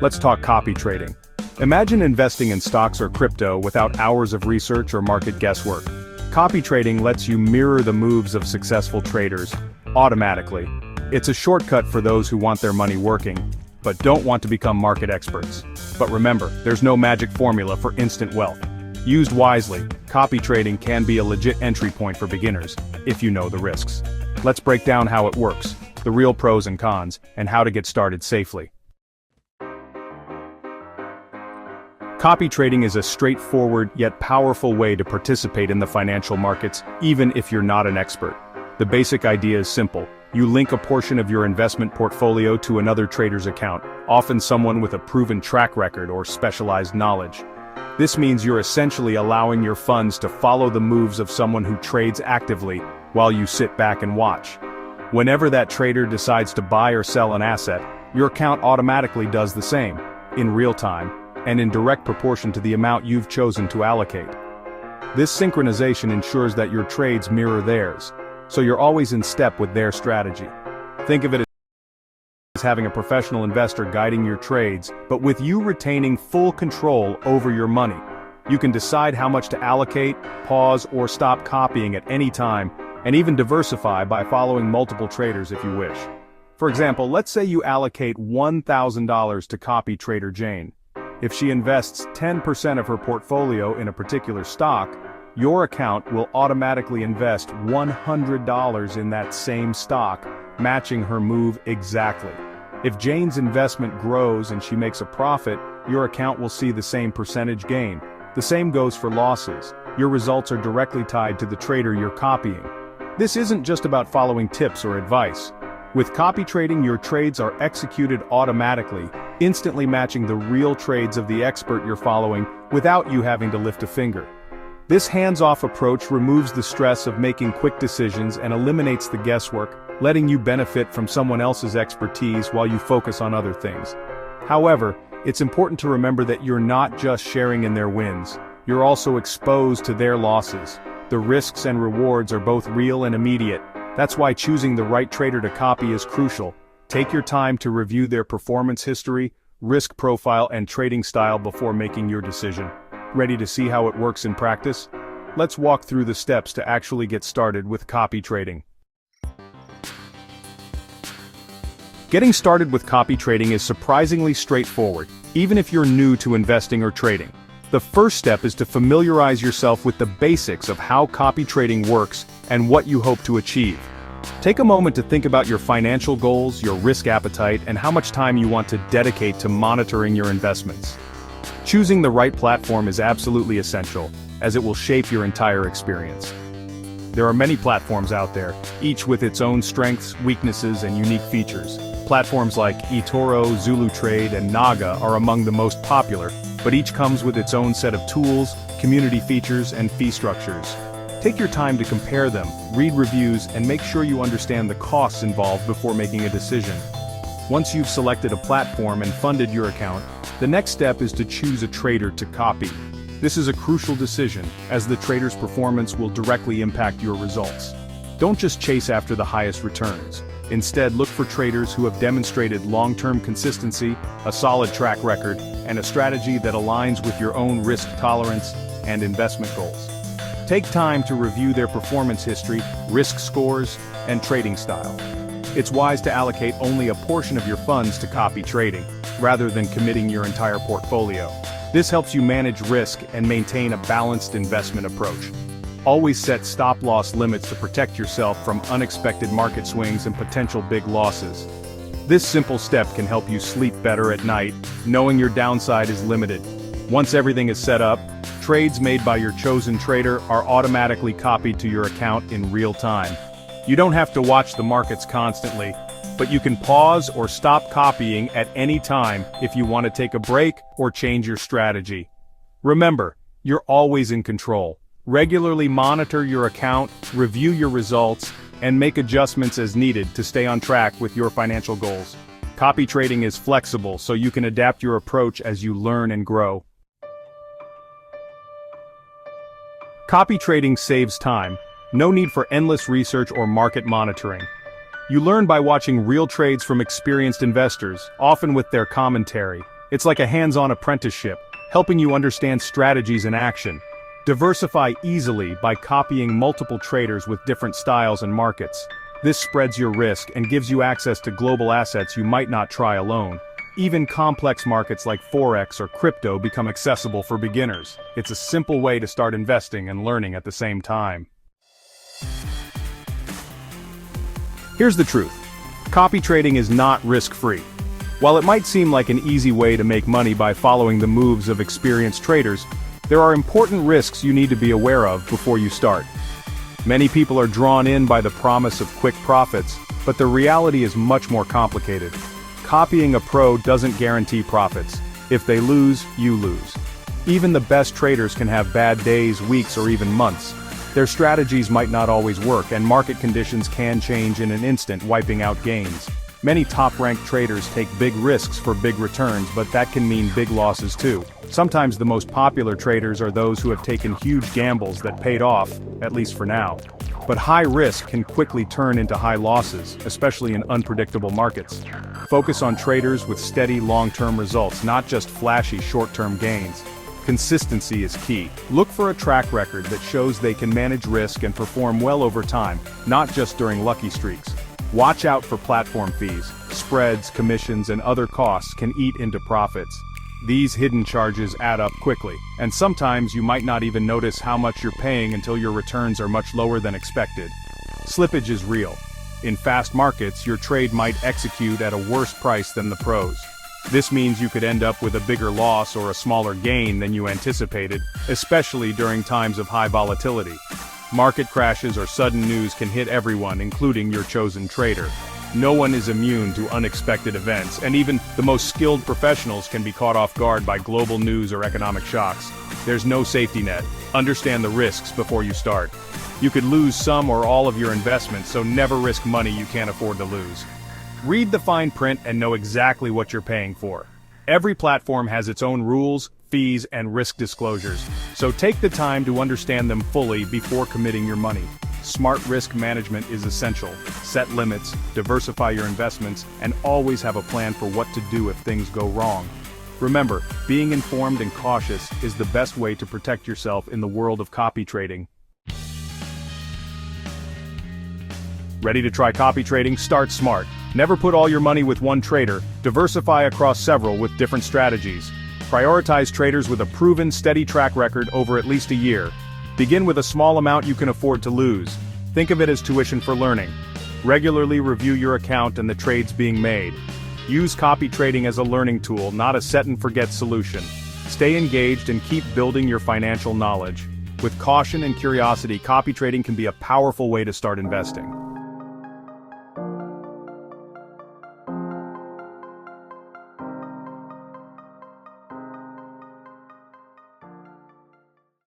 Let's talk copy trading. Imagine investing in stocks or crypto without hours of research or market guesswork. Copy trading lets you mirror the moves of successful traders automatically. It's a shortcut for those who want their money working, but don't want to become market experts. But remember, there's no magic formula for instant wealth. Used wisely, copy trading can be a legit entry point for beginners, if you know the risks. Let's break down how it works, the real pros and cons, and how to get started safely. Copy trading is a straightforward yet powerful way to participate in the financial markets, even if you're not an expert. The basic idea is simple. You link a portion of your investment portfolio to another trader's account, often someone with a proven track record or specialized knowledge. This means you're essentially allowing your funds to follow the moves of someone who trades actively, while you sit back and watch. Whenever that trader decides to buy or sell an asset, your account automatically does the same, in real time, and in direct proportion to the amount you've chosen to allocate. This synchronization ensures that your trades mirror theirs, so you're always in step with their strategy. Think of it as having a professional investor guiding your trades, but with you retaining full control over your money. You can decide how much to allocate, pause, or stop copying at any time, and even diversify by following multiple traders if you wish. For example, let's say you allocate $1,000 to copy Trader Jane. If she invests 10% of her portfolio in a particular stock, your account will automatically invest $100 in that same stock, matching her move exactly. If Jane's investment grows and she makes a profit, your account will see the same percentage gain. The same goes for losses. Your results are directly tied to the trader you're copying. This isn't just about following tips or advice. With copy trading, your trades are executed automatically, instantly matching the real trades of the expert you're following without you having to lift a finger. This hands-off approach removes the stress of making quick decisions and eliminates the guesswork, letting you benefit from someone else's expertise while you focus on other things. However, it's important to remember that you're not just sharing in their wins, you're also exposed to their losses. The risks and rewards are both real and immediate. That's why choosing the right trader to copy is crucial. Take your time to review their performance history, risk profile, and trading style before making your decision. Ready to see how it works in practice? Let's walk through the steps to actually get started with copy trading. Getting started with copy trading is surprisingly straightforward, even if you're new to investing or trading. The first step is to familiarize yourself with the basics of how copy trading works and what you hope to achieve. Take a moment to think about your financial goals, your risk appetite, and how much time you want to dedicate to monitoring your investments. Choosing the right platform is absolutely essential, as it will shape your entire experience. There are many platforms out there, each with its own strengths, weaknesses, and unique features. Platforms like eToro, Zulu Trade, and Naga are among the most popular, but each comes with its own set of tools, community features, and fee structures. Take your time to compare them, read reviews, and make sure you understand the costs involved before making a decision. Once you've selected a platform and funded your account, the next step is to choose a trader to copy. This is a crucial decision, as the trader's performance will directly impact your results. Don't just chase after the highest returns. Instead, look for traders who have demonstrated long-term consistency, a solid track record, and a strategy that aligns with your own risk tolerance and investment goals. Take time to review their performance history, risk scores, and trading style. It's wise to allocate only a portion of your funds to copy trading, rather than committing your entire portfolio. This helps you manage risk and maintain a balanced investment approach. Always set stop-loss limits to protect yourself from unexpected market swings and potential big losses. This simple step can help you sleep better at night, knowing your downside is limited. Once everything is set up, trades made by your chosen trader are automatically copied to your account in real time. You don't have to watch the markets constantly, but you can pause or stop copying at any time if you want to take a break or change your strategy. Remember, you're always in control. Regularly monitor your account, review your results, and make adjustments as needed to stay on track with your financial goals. Copy trading is flexible, so you can adapt your approach as you learn and grow. Copy trading saves time. No need for endless research or market monitoring. You learn by watching real trades from experienced investors, often with their commentary. It's like a hands-on apprenticeship, helping you understand strategies in action. Diversify easily by copying multiple traders with different styles and markets. This spreads your risk and gives you access to global assets you might not try alone. Even complex markets like forex or crypto become accessible for beginners. It's a simple way to start investing and learning at the same time. Here's the truth. Copy trading is not risk-free. While it might seem like an easy way to make money by following the moves of experienced traders, there are important risks you need to be aware of before you start. Many people are drawn in by the promise of quick profits, but the reality is much more complicated. Copying a pro doesn't guarantee profits. If they lose, you lose. Even the best traders can have bad days, weeks, or even months. Their strategies might not always work, and market conditions can change in an instant, wiping out gains. Many top-ranked traders take big risks for big returns, but that can mean big losses too. Sometimes the most popular traders are those who have taken huge gambles that paid off, at least for now. But high risk can quickly turn into high losses, especially in unpredictable markets. Focus on traders with steady long-term results, not just flashy short-term gains. Consistency is key. Look for a track record that shows they can manage risk and perform well over time, not just during lucky streaks. Watch out for platform fees. Spreads, commissions, and other costs can eat into profits. These hidden charges add up quickly, and sometimes you might not even notice how much you're paying until your returns are much lower than expected. Slippage is real. In fast markets, your trade might execute at a worse price than the pros. This means you could end up with a bigger loss or a smaller gain than you anticipated, especially during times of high volatility. Market crashes or sudden news can hit everyone, including your chosen trader. No one is immune to unexpected events, and even the most skilled professionals can be caught off guard by global news or economic shocks. There's no safety net. Understand the risks before you start. You could lose some or all of your investments, so never risk money you can't afford to lose. Read the fine print and know exactly what you're paying for. Every platform has its own rules, fees, and risk disclosures, so take the time to understand them fully before committing your money. Smart risk management is essential. Set limits, diversify your investments, and always have a plan for what to do if things go wrong. Remember, being informed and cautious is the best way to protect yourself in the world of copy trading. Ready to try copy trading? Start smart. Never put all your money with one trader. Diversify across several with different strategies. Prioritize traders with a proven, steady track record over at least a year. Begin with a small amount you can afford to lose. Think of it as tuition for learning. Regularly review your account and the trades being made. Use copy trading as a learning tool, not a set-and-forget solution. Stay engaged and keep building your financial knowledge. With caution and curiosity, copy trading can be a powerful way to start investing.